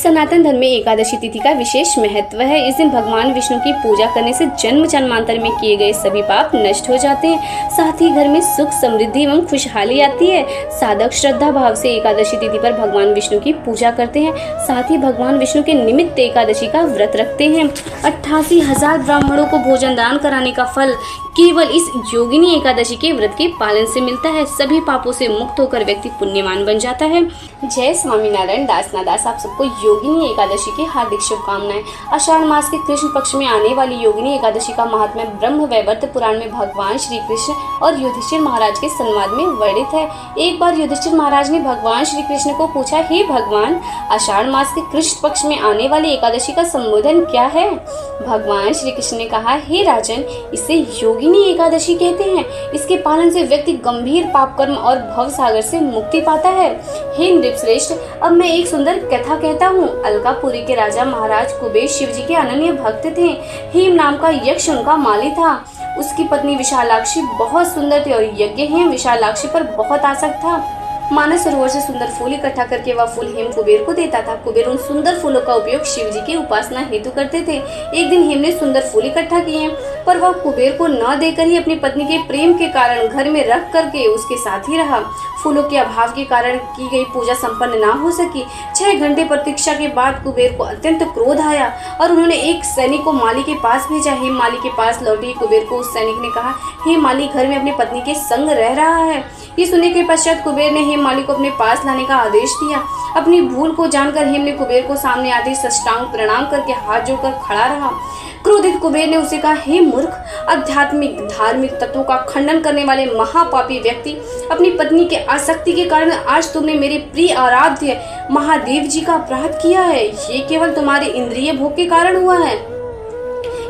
सनातन धर्म में एकादशी तिथि का विशेष महत्व है। इस दिन भगवान विष्णु की पूजा करने से जन्म जन्मांतर में किए गए सभी पाप नष्ट हो जाते हैं। साथ ही घर में सुख समृद्धि एवं खुशहाली आती है। साधक श्रद्धा भाव से एकादशी तिथि पर भगवान विष्णु की पूजा करते हैं। साथ ही भगवान विष्णु के निमित्त एकादशी का व्रत रखते हैं। 88,000 ब्राह्मणों को भोजन दान कराने का फल केवल इस योगिनी एकादशी के व्रत के पालन से मिलता है। सभी पापों से मुक्त होकर व्यक्ति पुण्यवान बन जाता है। जय स्वामीनारायण दास आप सबको योगिनी एकादशी की हार्दिक शुभकामनाएं। आषाढ़ मास के कृष्ण पक्ष में आने वाली योगिनी एकादशी का महात्म्य ब्रह्म वैवर्त पुराण में भगवान श्री कृष्ण और युधिष्ठिर महाराज के संवाद में वर्णित है। एक बार युधिष्ठिर महाराज ने भगवान श्री कृष्ण को पूछा, हे भगवान, आषाढ़ मास के कृष्ण पक्ष में आने वाली एकादशी का संबोधन क्या है? भगवान श्री कृष्ण ने कहा, हे राजन, इसे योगिनी एकादशी कहते हैं। इसके पालन से व्यक्ति गंभीर पाप कर्म और भव सागर से मुक्ति पाता है। हे नृपश्रेष्ठ, अब मैं एक सुंदर कथा कहता हूँ। अलकापुरी के राजा महाराज कुबेर शिव जी के अनन्य भक्त थे। हेम नाम का यक्ष उनका माली था। उसकी पत्नी विशालाक्षी बहुत सुंदर थी और यज्ञ हेम विशालाक्षी पर बहुत आसक्त था। मानस सरोवर से सुंदर फूल इकट्ठा करके वह फूल हेम कुबेर को देता था। कुबेर उन सुंदर फूलों का उपयोग शिव जी की उपासना हेतु करते थे। एक दिन हेम ने सुंदर फूल इकट्ठा किए, पर वह कुबेर को न देकर ही अपनी पत्नी के प्रेम के कारण घर में रख करके उसके साथ ही रहा। फूलों के अभाव के कारण की गई पूजा संपन्न ना हो सकी। 6 घंटे प्रतीक्षा के बाद कुबेर को अत्यंत क्रोध आया और उन्होंने एक सैनिक को माली के पास भेजा। हेम माली के पास लौटे कुबेर को उस सैनिक ने कहा, हे माली, घर में अपनी पत्नी के संग रह रहा है। ये सुनने के पश्चात कुबेर ने हेम माली को अपने पास लाने का आदेश दिया। अपनी भूल को जानकर हेम ने कुबेर को सामने आते साष्टांग प्रणाम करके हाथ जोड़कर खड़ा रहा। क्रोधित कुबेर ने उसे कहा, हे मूर्ख, आध्यात्मिक धार्मिक तत्वों का खंडन करने वाले महापापी व्यक्ति, अपनी पत्नी के आसक्ति के कारण आज तुमने मेरे प्रिय आराध्य महादेव जी का अपराध किया है। ये केवल तुम्हारे इंद्रिय भोग के कारण हुआ है,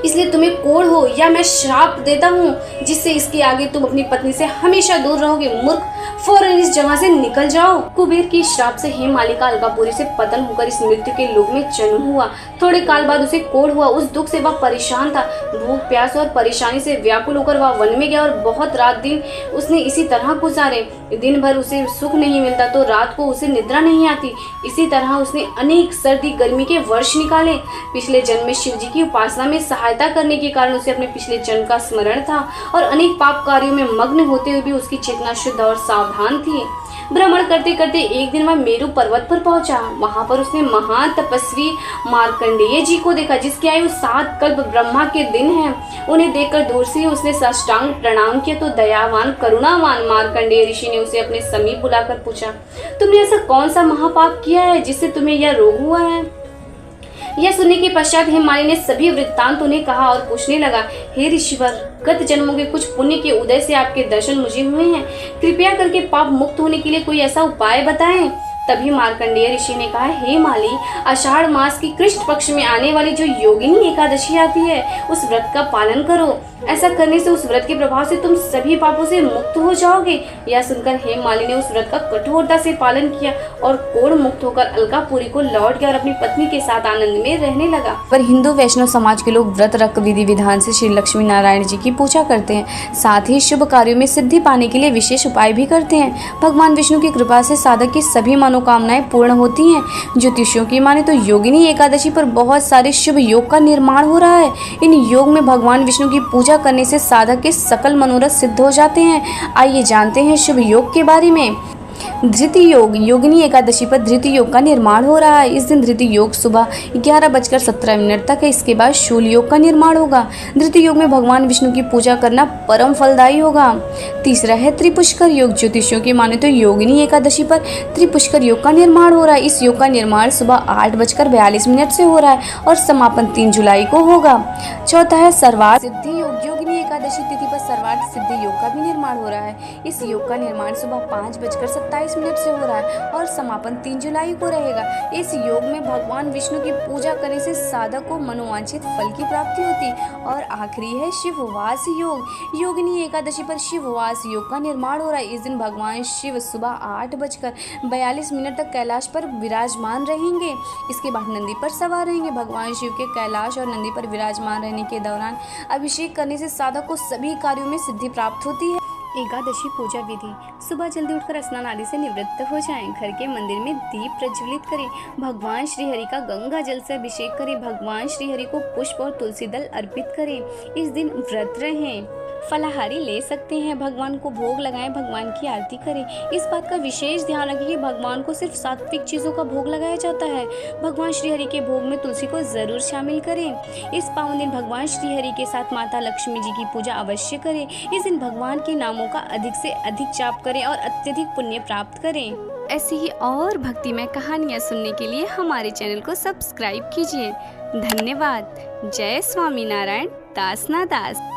इसलिए तुम्हें कोढ़ हो या मैं श्राप देता हूँ जिससे इसके आगे तुम अपनी पत्नी से हमेशा दूर रहोगे। मूर्ख, फौरन इस जगह से निकल जाओ। कुबेर की श्राप से हेम माली का अलकापुरी से पतन होकर इस मृत्यु के लोक में जन्म हुआ। थोड़े काल बाद उसे कोढ़ हुआ। उस दुख से वह परेशान था। भूख प्यास और परेशानी से व्याकुल होकर वह वन में गया और बहुत रात दिन उसने इसी तरह गुजारे। दिन भर उसे सुख नहीं मिलता तो रात को उसे निद्रा नहीं आती। इसी तरह उसने अनेक सर्दी गर्मी के वर्ष निकाले। पिछले जन्म में शिव जी की उपासना में सहायता करने के कारण उसे अपने पिछले जन्म का स्मरण था और अनेक पाप कार्यों में मग्न होते हुए भी उसकी चेतना शुद्ध और सावधान थी। भ्रमण करते करते एक दिन वह मेरु पर्वत पर पहुंचा। वहां पर उसने महान तपस्वी मार्कंडेय जी को देखा, जिसकी आयु 7 कल्प ब्रह्मा के दिन है। उन्हें देखकर दूर से उसने साष्टांग प्रणाम किया तो दयावान करुणावान मार्कंडेय ऋषि ने उसे अपने समीप बुलाकर पूछा, तुमने ऐसा कौन सा महापाप किया है जिससे तुम्हें यह रोग हुआ है? यह सुनने के पश्चात हेम माली ने सभी वृत्तांत उन्हें कहा और पूछने लगा, हे ऋषिवर, गत जन्मों के कुछ पुण्य के उदय से आपके दर्शन मुझे हुए हैं। कृपया करके पाप मुक्त होने के लिए कोई ऐसा उपाय बताएं। तभी मार्कंडेय ऋषि ने कहा, हे माली, आषाढ़ मास की कृष्ण पक्ष में आने वाली जो योगिनी एकादशी आती है, उस व्रत का पालन करो। ऐसा करने से उस व्रत के प्रभाव से तुम सभी पापों से मुक्त हो जाओगे। यह सुनकर हेम माली ने उस व्रत का कठोरता से पालन किया और कोढ़ मुक्त होकर अलकापुरी को लौट गया और अपनी पत्नी के साथ आनंद में रहने लगा। पर हिंदू वैष्णव समाज के लोग व्रत रख विधि विधान से श्री लक्ष्मी नारायण जी की पूजा करते हैं। साथ ही शुभ कार्यों में सिद्धि पाने के लिए विशेष उपाय भी करते हैं। भगवान विष्णु की कृपा से साधक की सभी मनोकामनाएं पूर्ण होती हैं। ज्योतिषियों की माने तो योगिनी एकादशी पर बहुत सारे शुभ योग का निर्माण हो रहा है। इन योग में भगवान विष्णु की पूजा करने से साधक के सकल मनोरथ सिद्ध हो जाते हैं। आइए जानते हैं शुभ योग के बारे में। धृति योग, योगिनी एकादशी पर धृति योग का निर्माण हो रहा है। इस दिन धृति योग सुबह 11:17 तक है। इसके बाद शूल योग का निर्माण होगा। धृति योग में भगवान विष्णु की पूजा करना परम फलदायी होगा। तीसरा है त्रिपुष्कर योग। ज्योतिषियों की माने तो योगिनी एकादशी पर त्रिपुष्कर योग का निर्माण हो रहा है। इस योग का निर्माण सुबह 8:42 से हो रहा है और समापन 3 जुलाई को होगा। चौथा है सर्वार्थ सिद्धि योग। योगिनी एकादशी तिथि पर सर्वार्थ सिद्धि योग का भी निर्माण हो रहा है। इस योग का निर्माण सुबह 5:27 से हो रहा है और समापन 3 जुलाई को रहेगा। इस योग में भगवान विष्णु की पूजा करने से साधक को मनोवांछित फल की प्राप्ति होती। और आखिरी है शिववास योग। योगिनी एकादशी पर शिववास योग का निर्माण हो रहा है। इस दिन भगवान शिव सुबह 8:42 तक कैलाश पर विराजमान रहेंगे। इसके बाद नंदी पर सवार रहेंगे। भगवान शिव के कैलाश और नंदी पर विराजमान रहने के दौरान अभिषेक करने से साधक को सभी कार्यों में सिद्धि प्राप्त होती है। एकादशी पूजा विधि। सुबह जल्दी उठकर स्नान आदि से निवृत्त हो जाएं। घर के मंदिर में दीप प्रज्वलित करें। भगवान श्री हरि का गंगा जल से अभिषेक करें। भगवान श्री हरि को पुष्प और तुलसी दल अर्पित करें। इस दिन व्रत रहें। फलाहारी ले सकते हैं। भगवान को भोग लगाएं। भगवान की आरती करें। इस बात का विशेष ध्यान रखें कि भगवान को सिर्फ सात्विक चीज़ों का भोग लगाया जाता है। भगवान श्री हरि के भोग में तुलसी को जरूर शामिल करें। इस पावन दिन भगवान श्री हरि के साथ माता लक्ष्मी जी की पूजा अवश्य करें। इस दिन भगवान के नामों का अधिक से अधिक जाप करें और अत्यधिक पुण्य प्राप्त करें। ऐसी ही और भक्तिमय कहानियाँ सुनने के लिए हमारे चैनल को सब्सक्राइब कीजिए। धन्यवाद। जय स्वामी नारायण दास ना दास।